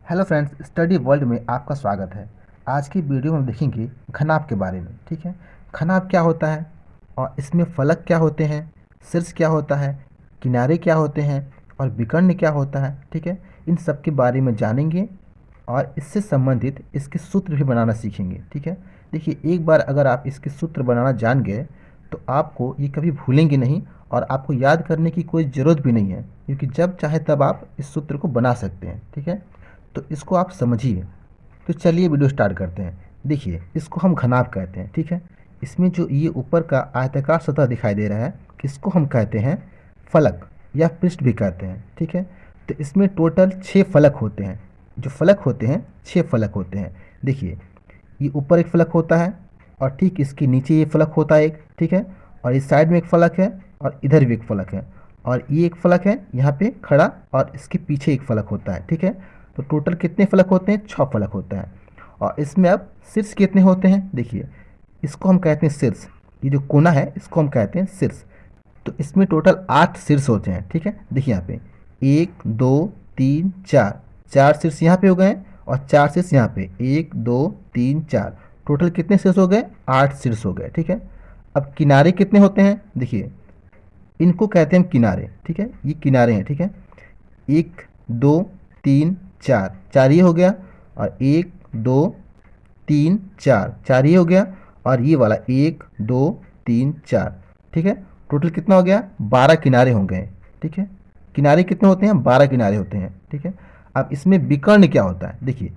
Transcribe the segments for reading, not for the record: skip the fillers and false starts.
Hello friends, study world में आपका स्वागत है। आज की वीडियो में हम देखेंगे घनाभ के बारे में। ठीक है, घनाभ क्या होता है और इसमें फलक क्या होते हैं, शीर्ष क्या होता है, किनारे क्या होते हैं और विकर्ण क्या होता है। ठीक है, इन सब के बारे में जानेंगे और इससे संबंधित इसके सूत्र भी बनाना सीखेंगे। ठीक है, देखिए, एक बार अगर आप इसके सूत्र बनाना जान गए तो आपको ये कभी भूलेंगे नहीं और आपको याद करने की कोई ज़रूरत भी नहीं है, क्योंकि जब चाहे तब आप इस सूत्र को बना सकते हैं। ठीक है, तो इसको आप समझिए। तो चलिए वीडियो स्टार्ट करते हैं। देखिए, इसको हम घनाभ कहते हैं। ठीक है, इसमें जो ये ऊपर का आयताकार सतह दिखाई दे रहा है, इसको हम कहते हैं फलक या पृष्ठ भी कहते हैं। ठीक है, तो इसमें टोटल 6 फलक होते हैं। जो फलक होते हैं 6 फलक होते हैं। देखिए, ये ऊपर एक फलक होता है और ठीक इसके नीचे ये फलक होता है एक। ठीक है, और इस साइड में एक फलक है और इधर भी एक फलक है और ये एक फलक है यहाँ पे खड़ा और इसके पीछे एक फलक होता है। ठीक है, तो टोटल कितने फलक होते हैं? 6 फलक होता है। और इसमें अब शीर्ष कितने होते हैं? देखिए, इसको हम कहते हैं शीर्ष। ये जो कोना है इसको हम कहते हैं शीर्ष। तो इसमें टोटल 8 शीर्ष होते हैं। ठीक है, देखिए यहाँ पे 1 2 3 4, 4 शीर्ष यहाँ पे हो गए और 4 शीर्ष यहाँ पे, 1 2 3 4, टोटल कितने शीर्ष हो गए? 8 शीर्ष हो गए। ठीक है, अब किनारे कितने होते हैं? देखिए, इनको कहते हैं हम किनारे। ठीक है, ये किनारे हैं। ठीक है, 1 2 3 4, 4 ये हो गया और 1 2 3 4, 4 ये हो गया और ये वाला 1 2 3 4। ठीक है, टोटल कितना हो गया? 12 किनारे हो गए। ठीक है, किनारे कितने होते हैं? 12 किनारे होते हैं। ठीक है, अब इसमें विकर्ण क्या होता है? देखिए,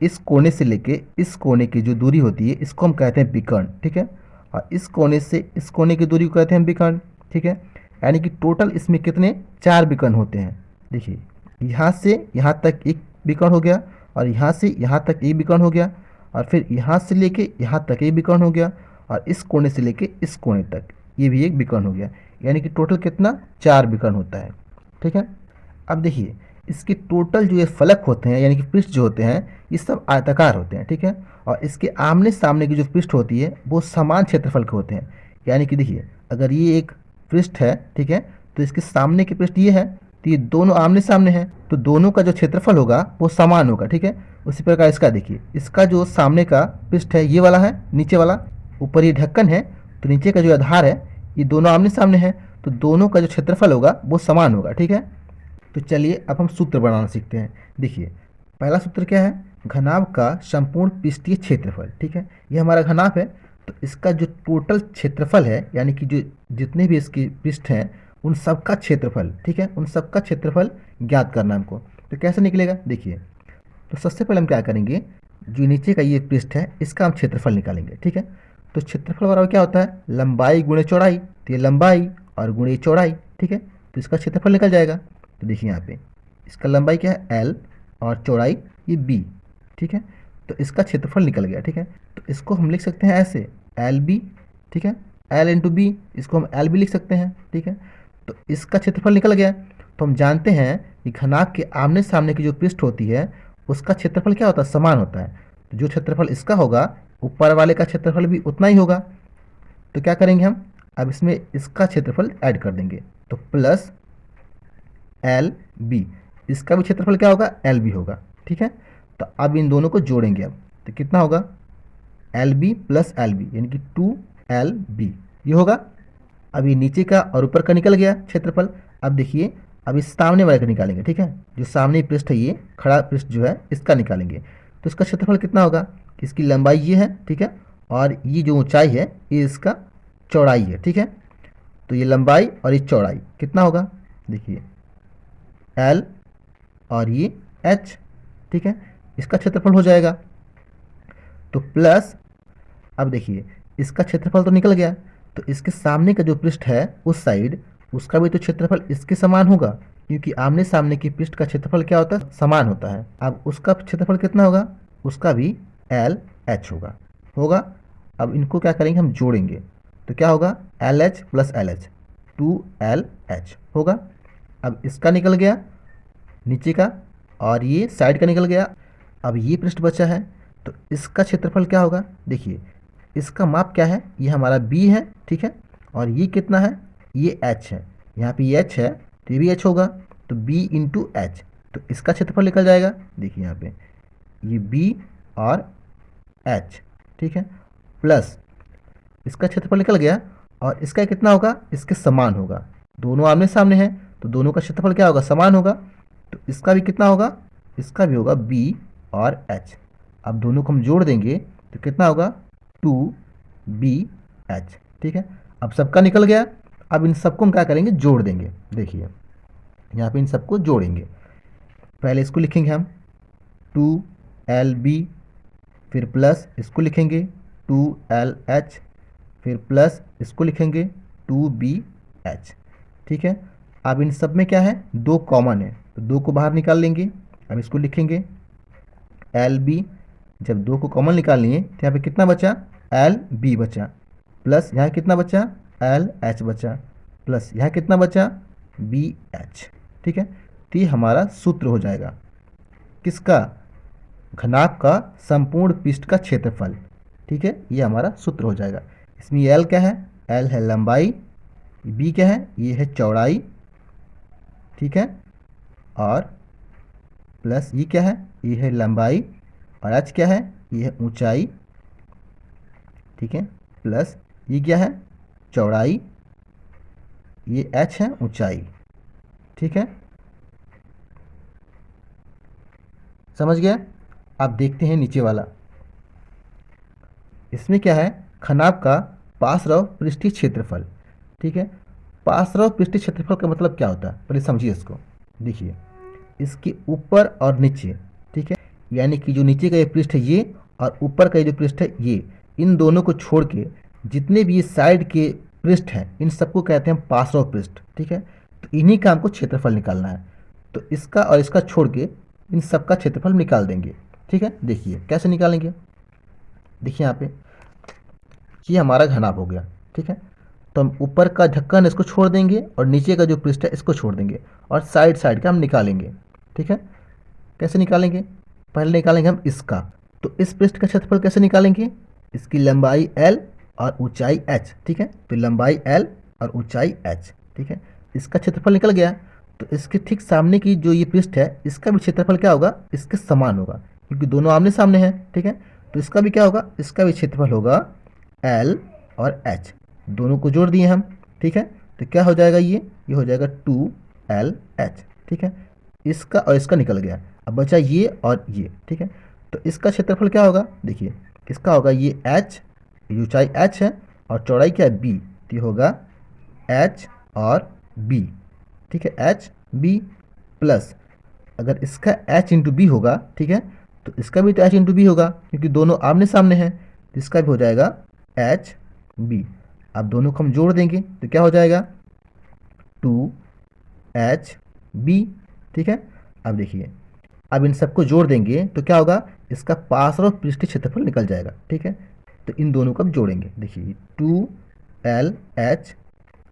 इस कोने से लेके इस कोने की जो दूरी होती है इसको हम कहते हैं विकर्ण। ठीक है, और इस कोने से इस कोने की दूरी को कहते हैं विकर्ण। ठीक है, यानी कि टोटल इसमें कितने? 4 विकर्ण होते हैं। देखिए, यहाँ से यहाँ तक एक विकर्ण हो गया और यहाँ से यहाँ तक एक विकर्ण हो गया और फिर यहाँ से लेके यहाँ तक एक विकर्ण हो गया और इस कोने से लेके इस कोने तक ये भी एक विकर्ण हो गया। यानी कि टोटल कितना? 4 विकर्ण होता है। ठीक है, अब देखिए, इसके टोटल जो ये फलक होते हैं यानी कि पृष्ठ जो होते हैं ये सब आयताकार होते हैं। ठीक है, और इसके आमने सामने की जो पृष्ठ होती है वो समान क्षेत्रफल के होते हैं। यानी कि देखिए, अगर ये एक पृष्ठ है, ठीक है, तो इसके सामने की पृष्ठ ये है, तो ये दोनों आमने सामने हैं, तो दोनों का जो क्षेत्रफल होगा वो समान होगा। ठीक है, उसी प्रकार इसका देखिए, इसका जो सामने का पृष्ठ है ये वाला है, नीचे वाला, ऊपर ये ढक्कन है, तो नीचे का जो आधार है ये दोनों आमने सामने है, तो दोनों का जो क्षेत्रफल होगा वो समान होगा। ठीक है, तो चलिए अब हम सूत्र बनाना सीखते हैं। देखिए, पहला सूत्र क्या है? घनाभ का संपूर्ण पृष्ठीय क्षेत्रफल। ठीक है, ये हमारा घनाभ है, तो इसका जो टोटल क्षेत्रफल है यानी कि जो जितने भी इसके पृष्ठ हैं उन सब का क्षेत्रफल। ठीक है, उन सब का क्षेत्रफल ज्ञात करना है हमको। तो कैसे निकलेगा? देखिए, तो सबसे पहले हम क्या करेंगे, जो नीचे का ये पृष्ठ है इसका हम क्षेत्रफल निकालेंगे। ठीक है, तो क्षेत्रफल बराबर क्या होता है? लंबाई गुणे चौड़ाई। तो ये लंबाई और गुणे चौड़ाई। ठीक है, तो इसका क्षेत्रफल निकल जाएगा। तो देखिए यहाँ पे इसका लंबाई क्या है? L और चौड़ाई ये B। ठीक है, तो इसका क्षेत्रफल निकल गया। ठीक है, तो इसको हम लिख सकते हैं ऐसे LB। ठीक है, L इंटू बी, इसको हम LB लिख सकते हैं। ठीक है, तो इसका क्षेत्रफल निकल गया। तो हम जानते हैं कि घनाभ के आमने सामने की जो पृष्ठ होती है उसका क्षेत्रफल क्या होता है? समान होता है। तो जो क्षेत्रफल इसका होगा ऊपर वाले का क्षेत्रफल भी उतना ही होगा। तो क्या करेंगे हम? अब इसमें इसका क्षेत्रफल ऐड कर देंगे, तो प्लस LB, इसका भी क्षेत्रफल क्या होगा? LB होगा। ठीक है, तो अब इन दोनों को जोड़ेंगे। अब तो कितना होगा? LB प्लस LB यानी कि 2LB ये होगा। अब ये नीचे का और ऊपर का निकल गया क्षेत्रफल। अब देखिए, अब इस सामने वाले का निकालेंगे। ठीक है, जो सामने पृष्ठ है ये खड़ा पृष्ठ जो है इसका निकालेंगे। तो इसका क्षेत्रफल कितना होगा? इसकी लंबाई ये है। ठीक है, और ये जो ऊंचाई है ये इसका चौड़ाई है। ठीक है, तो ये लंबाई और ये चौड़ाई कितना होगा? देखिए, L और ये H। ठीक है, इसका क्षेत्रफल हो जाएगा। तो प्लस, अब देखिए, इसका क्षेत्रफल तो निकल गया, तो इसके सामने का जो पृष्ठ है उस साइड उसका भी तो क्षेत्रफल इसके समान होगा, क्योंकि आमने सामने की पृष्ठ का क्षेत्रफल क्या होता है? समान होता है। अब उसका क्षेत्रफल कितना होगा? उसका भी LH होगा। अब इनको क्या करेंगे? हम जोड़ेंगे, तो क्या होगा? LH प्लस LH 2LH होगा। अब इसका निकल गया नीचे का और ये साइड का निकल गया। अब ये पृष्ठ बचा है, तो इसका क्षेत्रफल क्या होगा? देखिए, इसका माप क्या है? ये हमारा B है। ठीक है, और ये कितना है? ये H है। यहाँ पे ये H है तो ये भी H होगा, तो B इंटू H। तो इसका क्षेत्रफल निकल जाएगा। देखिए यहाँ पे ये बी और एच, ठीक है, प्लस इसका क्षेत्रफल निकल गया और इसका कितना होगा, इसके समान होगा। दोनों आमने सामने हैं तो दोनों का क्षेत्रफल क्या होगा, समान होगा। तो इसका भी कितना होगा, इसका भी होगा बी और एच। अब दोनों को हम जोड़ देंगे तो कितना होगा, 2BH, ठीक है। अब सबका निकल गया। अब इन सबको हम क्या करेंगे, जोड़ देंगे। देखिए यहाँ पे इन सबको जोड़ेंगे। पहले इसको लिखेंगे हम 2LB, फिर प्लस इसको लिखेंगे 2LH, फिर प्लस इसको लिखेंगे 2BH, ठीक है। अब इन सब में क्या है, 2 कॉमन है तो 2 को बाहर निकाल लेंगे। अब इसको लिखेंगे LB। जब 2 को कॉमन निकाल लिए तो यहाँ पे कितना बचा, LB बचा, प्लस यहाँ कितना बचा, LH बचा, प्लस यहाँ कितना बचा, BH, ठीक है। तो ये हमारा सूत्र हो जाएगा किसका, घनाभ का संपूर्ण पृष्ठ का क्षेत्रफल, ठीक है। ये हमारा सूत्र हो जाएगा। इसमें L क्या है, L है लंबाई, B क्या है, ये है चौड़ाई, ठीक है, और प्लस ये क्या है, ये है लंबाई, और H क्या है, ये है ऊंचाई, ठीक है, प्लस ये क्या है, चौड़ाई, ये H है ऊंचाई, ठीक है। समझ गया। आप देखते हैं नीचे वाला, इसमें क्या है, खनाभ का पार्श्व पृष्ठीय क्षेत्रफल, ठीक है। पार्श्व पृष्ठीय क्षेत्रफल का मतलब क्या होता है, पहले समझिए इसको। देखिए इसके ऊपर और नीचे, ठीक है, यानी कि जो नीचे का ये पृष्ठ है ये, और ऊपर का ये जो पृष्ठ है ये, इन दोनों को छोड़ के जितने भी ये साइड के पृष्ठ हैं इन सबको कहते हैं पार्श्व पृष्ठ, ठीक है। तो इन्हीं का हमको क्षेत्रफल निकालना है। तो इसका और इसका छोड़ के इन सब का क्षेत्रफल निकाल देंगे, ठीक है। देखिए कैसे निकालेंगे। देखिए यहाँ पे ये हमारा घनाभ हो गया, ठीक है। तो हम ऊपर का ढक्कन इसको छोड़ देंगे और नीचे का जो पृष्ठ है इसको छोड़ देंगे और साइड साइड का हम निकालेंगे, ठीक है। कैसे निकालेंगे, पहले निकालेंगे हम इसका। तो इस पृष्ठ का क्षेत्रफल कैसे निकालेंगे, इसकी लंबाई L और ऊंचाई H, ठीक है। तो लंबाई L और ऊंचाई H, ठीक है। इसका क्षेत्रफल निकल गया। तो इसके ठीक सामने की जो ये पृष्ठ है इसका भी क्षेत्रफल क्या होगा, इसके समान होगा, क्योंकि दोनों आमने सामने हैं, ठीक है। तो इसका भी क्या होगा, इसका भी क्षेत्रफल होगा L और H, दोनों को जोड़ दिए हम, ठीक है। तो क्या हो जाएगा, ये हो जाएगा 2LH, ठीक है। इसका और इसका निकल गया, अब बचा ये और ये, ठीक है। तो इसका क्षेत्रफल क्या होगा, देखिए इसका होगा ये H, ये ऊंचाई H है और चौड़ाई क्या है B, तो ये होगा H और B, ठीक है, HB, प्लस अगर इसका H इंटू बी होगा, ठीक है, तो इसका भी तो H इंटू बी होगा क्योंकि दोनों आमने सामने हैं, तो इसका भी हो जाएगा HB। अब दोनों को हम जोड़ देंगे तो क्या हो जाएगा, 2HB, ठीक है। अब देखिए अब इन सबको जोड़ देंगे तो क्या होगा, इसका पार्श्व पृष्ठीय क्षेत्रफल निकल जाएगा, ठीक है। तो इन दोनों को हम जोड़ेंगे। देखिए 2LH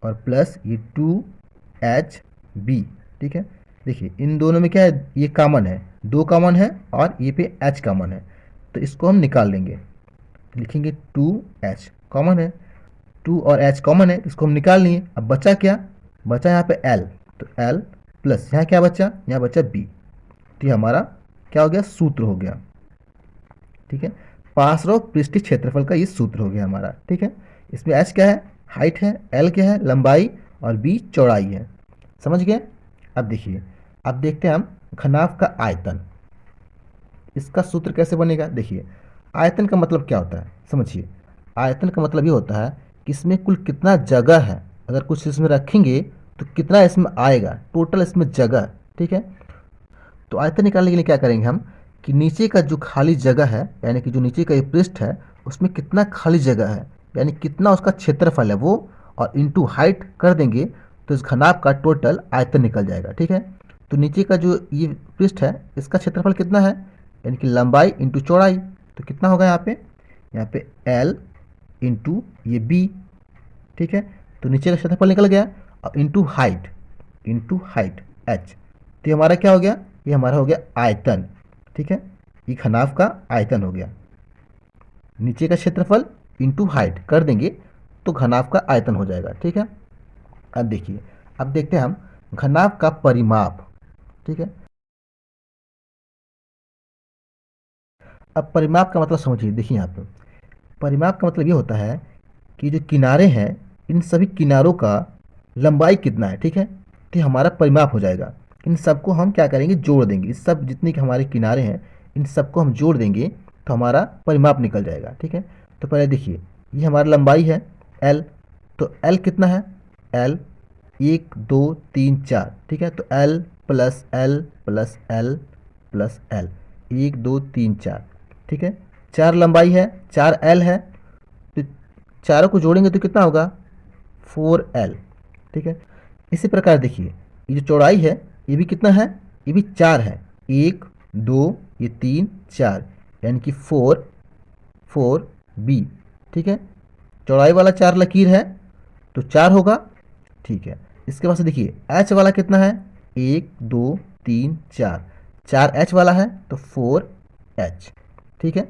और प्लस ये 2HB, ठीक है। देखिए इन दोनों में क्या है, ये कॉमन है, 2 कॉमन है और ये पे H कॉमन है, तो इसको हम निकाल लेंगे। लिखेंगे 2H कॉमन है, 2 और H कॉमन है, इसको हम निकाल लिए। अब बचा क्या, बचा यहाँ पे L, तो L प्लस यहाँ क्या बचा, यहाँ बचा B। तो ये हमारा क्या हो गया, सूत्र हो गया, ठीक है। पार्श्व पृष्ठीय क्षेत्रफल का ये सूत्र हो गया हमारा, ठीक है। इसमें H क्या है, हाइट है, L क्या है, लंबाई, और B चौड़ाई है। समझ गए। अब देखिए, अब देखते हैं हम घनाभ का आयतन, इसका सूत्र कैसे बनेगा। देखिए आयतन का मतलब क्या होता है, समझिए। आयतन का मतलब ये होता है कि इसमें कुल कितना जगह है, अगर कुछ इसमें रखेंगे तो कितना इसमें आएगा, टोटल इसमें जगह, ठीक है। तो आयतन निकालने के लिए क्या करेंगे हम, कि नीचे का जो खाली जगह है, यानी कि जो नीचे का ये पृष्ठ है उसमें कितना खाली जगह है, यानी कितना उसका क्षेत्रफल है वो, और इंटू हाइट कर देंगे तो इस घनाभ का टोटल आयतन निकल जाएगा, ठीक है। तो नीचे का जो ये पृष्ठ है इसका क्षेत्रफल कितना है, यानी कि लंबाई इंटू चौड़ाई, तो कितना होगा यहाँ पे L इंटू ये B, ठीक है। तो नीचे का क्षेत्रफल निकल गया, और इंटू हाइट H, तो ये हमारा क्या हो गया, ये हमारा हो गया आयतन, ठीक है। ये घनाभ का आयतन हो गया, नीचे का क्षेत्रफल इंटू हाइट कर देंगे तो घनाभ का आयतन हो जाएगा, ठीक है। अब देखिए, अब देखते हैं हम घनाभ का परिमाप, ठीक है। अब परिमाप का मतलब समझिए, देखिए यहाँ पे परिमाप का मतलब ये होता है कि जो किनारे हैं इन सभी किनारों का लंबाई कितना है, ठीक है, तो ये हमारा परिमाप हो जाएगा। इन सबको हम क्या करेंगे, जोड़ देंगे। इस सब जितने के हमारे किनारे हैं इन सबको हम जोड़ देंगे तो हमारा परिमाप निकल जाएगा, ठीक है। तो पहले देखिए, ये हमारी लंबाई है एल, तो एल कितना है, एल 1 2 3 4, ठीक है। तो L plus L plus L plus L, 1 2 3 4, ठीक है। 4 लंबाई है, 4 एल है, तो चारों को जोड़ेंगे तो कितना होगा, 4L, ठीक है। इसी प्रकार देखिए, ये जो चौड़ाई है ये भी कितना है, ये भी 4 है, 1 2 ये 3 4, यानी कि 4 बी, ठीक है। चौड़ाई वाला 4 लकीर है तो 4 होगा, ठीक है। इसके बाद से देखिए एच वाला कितना है, 1 2 3 4, 4H वाला है तो 4H, ठीक है।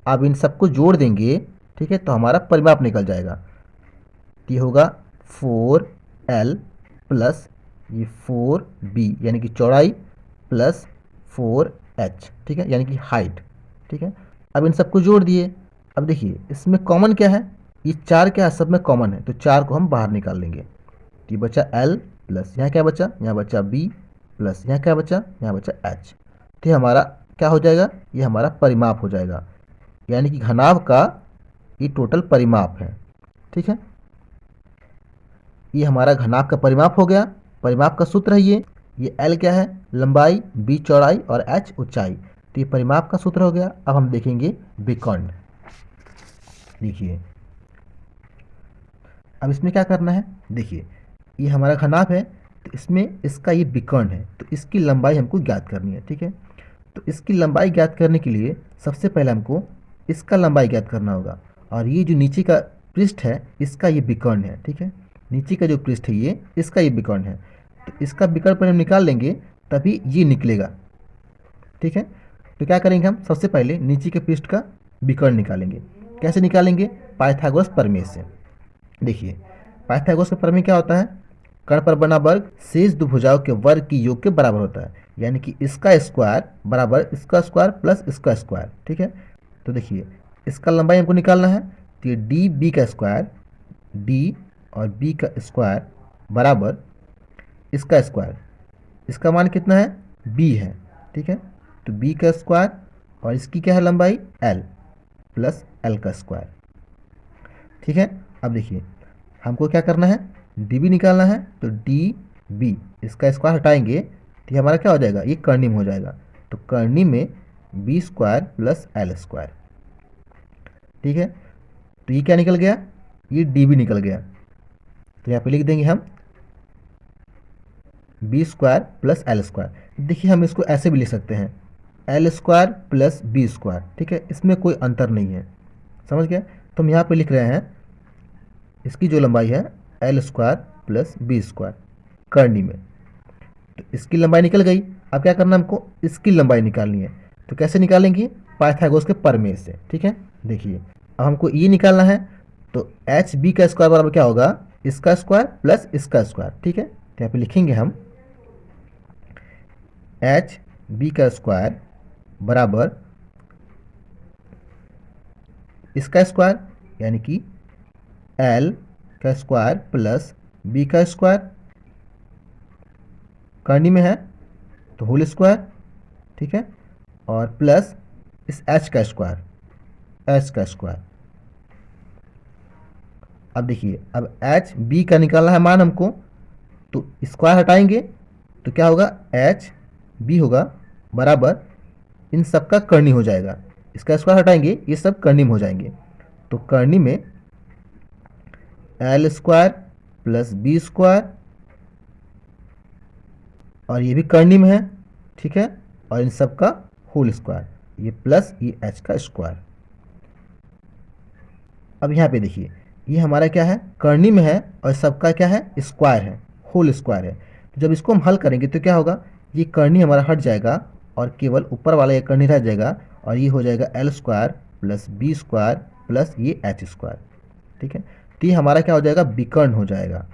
अब इन सबको जोड़ देंगे, ठीक है, तो हमारा परिमाप निकल जाएगा। ये होगा 4L प्लस ये 4B, यानी कि चौड़ाई, प्लस 4H, ठीक है, यानी कि हाइट, ठीक है। अब इन सबको जोड़ दिए। अब देखिए इसमें कॉमन क्या है, ये 4 क्या है, सब में कॉमन है, तो 4 को हम बाहर निकाल लेंगे। तो ये बचा L प्लस यहाँ क्या बचा, यहाँ बचा B प्लस यहाँ क्या बचा, यहाँ बचा H। तो ये हमारा क्या हो जाएगा, ये हमारा परिमाप हो जाएगा, यानी कि घनाभ का ये टोटल परिमाप है, ठीक है। ये हमारा घनाभ का परिमाप हो गया। परिमाप का सूत्र है ये L क्या है, लंबाई, B चौड़ाई और H ऊंचाई। तो ये परिमाप का सूत्र हो गया। अब हम देखेंगे विकर्ण। देखिए अब इसमें क्या करना है, देखिए ये हमारा घनाभ है, तो इसमें इसका ये विकर्ण है, तो इसकी लंबाई हमको ज्ञात करनी है, ठीक है। तो इसकी लंबाई ज्ञात करने के लिए सबसे पहले हमको इसका लंबाई ज्ञात करना होगा, और ये जो नीचे का पृष्ठ है इसका ये विकर्ण है, ठीक है। नीचे का जो पृष्ठ है ये इसका ये विकर्ण है, तो इसका विकर्ण पर हम निकाल लेंगे तभी ये निकलेगा, ठीक है। तो क्या करेंगे, हम सबसे पहले नीचे के पृष्ठ का विकर्ण निकालेंगे। कैसे निकालेंगे, पाइथागोरस प्रमेय से। देखिए पाइथागोरस का प्रमेय क्या होता है, कर्ण पर बना वर्ग शेष दो भुजाओं के वर्ग की योग के बराबर होता है, यानी कि इसका स्क्वायर बराबर इसका स्क्वायर प्लस इसका स्क्वायर, ठीक है। तो देखिए इसका लंबाई हमको निकालना है, तो ये डी बी का स्क्वायर, डी और बी का स्क्वायर बराबर इसका स्क्वायर, इसका मान कितना है, बी है, ठीक है। तो बी का स्क्वायर और इसकी क्या है लंबाई, एल प्लस एल का स्क्वायर, ठीक है। अब देखिए हमको क्या करना है, डी बी निकालना है, तो डी बी इसका स्क्वायर हटाएंगे तो ये हमारा क्या हो जाएगा, ये कर्णिम हो जाएगा। तो कर्णिम में B square plus L square, ठीक है। तो ये क्या निकल गया, ये डी बी निकल गया। तो यहाँ पे लिख देंगे हम B square plus L square. देखिए हम इसको ऐसे भी लिख सकते हैं, L square plus B square, ठीक है, इसमें कोई अंतर नहीं है, समझ गए। तो हम यहाँ पे लिख रहे हैं इसकी जो लंबाई है L square plus B square कर्णी में, तो इसकी लंबाई निकल गई। अब क्या करना है, हमको इसकी लंबाई निकालनी है। तो कैसे निकालेंगे, पाइथागोरस के प्रमेय से, ठीक है। देखिए अब हमको ये निकालना है, तो एच बी का स्क्वायर बराबर क्या होगा, इसका स्क्वायर प्लस इसका स्क्वायर, ठीक है। तो यहाँ पे लिखेंगे हम एच बी का स्क्वायर बराबर इसका स्क्वायर, यानी कि एल का स्क्वायर प्लस बी का स्क्वायर, कर्णी में है तो होल स्क्वायर, ठीक है, और प्लस इस एच का स्क्वायर, एच का स्क्वायर। अब देखिए अब एच बी का निकालना है मान हमको, तो स्क्वायर हटाएंगे तो क्या होगा, एच बी होगा बराबर इन सब का कर्णी हो जाएगा, इसका स्क्वायर हटाएंगे ये सब कर्णी में हो जाएंगे। तो कर्णी में L square plus B square, और ये भी कर्णी में है, ठीक है, और इन सब का होल स्क्वायर, ये प्लस ये एच का स्क्वायर। अब यहाँ पे देखिए ये हमारा क्या है, कर्णी में है और सबका क्या है, स्क्वायर है, होल स्क्वायर है। तो जब इसको हम हल करेंगे तो क्या होगा, ये कर्णी हमारा हट जाएगा और केवल ऊपर वाला ये कर्णी रह जाएगा, और ये हो जाएगा L square plus B square plus ये एच स्क्वायर, ठीक है। तो ये हमारा क्या हो जाएगा, विकर्ण हो जाएगा,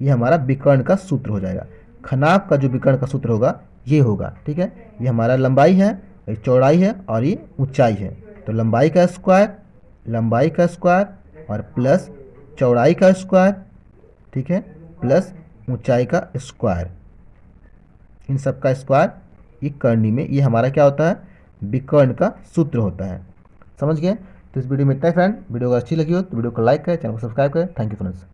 ये हमारा विकर्ण का सूत्र हो जाएगा। घनाभ का जो विकर्ण का सूत्र होगा ये होगा, ठीक है। ये हमारा लंबाई है ये चौड़ाई है और ये ऊंचाई है, तो लंबाई का स्क्वायर और प्लस चौड़ाई का स्क्वायर, ठीक है, प्लस ऊंचाई का स्क्वायर, इन सब का स्क्वायर ये करनी में, ये हमारा क्या होता है, विकर्ण का सूत्र होता है। समझ गए? तो इस वीडियो में इतना ही फ्रेंड। वीडियो अगर अच्छी लगी हो तो वीडियो को लाइक करें, चैनल को सब्सक्राइब करें। Thank you friends.